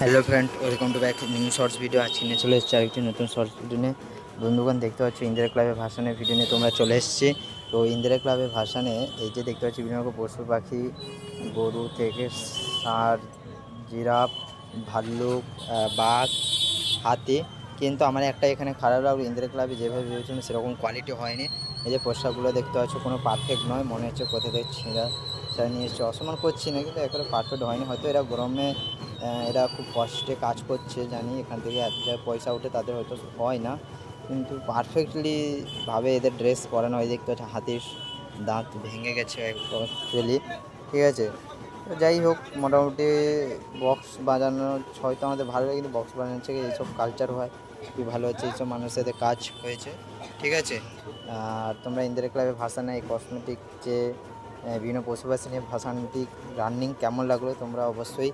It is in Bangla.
Hello friend, welcome to back new shorts video. আজকে নিয়ে চলে এসেছি আরেকটি নতুন শর্টস ভিডিও নিয়ে। বন্ধুগণ, দেখতে পাচ্ছ ইন্দিরা ক্লাবের ভাসানের ভিডিও নিয়ে তোমরা চলে এসেছি। তো ইন্দিরা ক্লাবের ভাসানে এই যে দেখতে পাচ্ছি বিভিন্ন রকম পশু পাখি, গরু থেকে ষাঁড়, জিরাফ, ভাল্লুক, বাঘ, হাতি। কিন্তু আমার একটা এখানে খারাপ লাগলো, ইন্দিরা ক্লাবে যেভাবে ভেবেছিলাম সেরকম কোয়ালিটি হয়নি। এই যে পোশাকগুলো দেখতে পাচ্ছ কোনো পারফেক্ট নয়, মনে হচ্ছে কোথা থেকে ছিঁড়া নিয়ে এসছে। অসম্মান করছি না, কিন্তু একেবারে পারফেক্ট হয়নি। হয়তো এরা গরমে এরা খুব কষ্টে কাজ করছে জানি, এখান থেকে এত যা পয়সা ওঠে তাদের হয়তো হয় না, কিন্তু পারফেক্টলি ভাবে এদের ড্রেস পরানো হয়। দেখতে হচ্ছে হাতির দাঁত ভেঙে গেছে অ্যাকচুয়ালি, ঠিক আছে। তো যাই হোক, মোটামুটি বক্স বাজানো হয়তো আমাদের ভালো লাগে, কিন্তু বক্স বাজানোর থেকে এইসব কালচার হয় খুবই ভালো হচ্ছে, এইসব মানুষের সাথে কাজ হয়েছে, ঠিক আছে। আর তোমরা ইন্দিরা ক্লাবে ভাসানে এই কসমেটিক যে বিভিন্ন পশু পাখি নিয়ে ভাসানটি রানিং কেমন লাগলো তোমরা অবশ্যই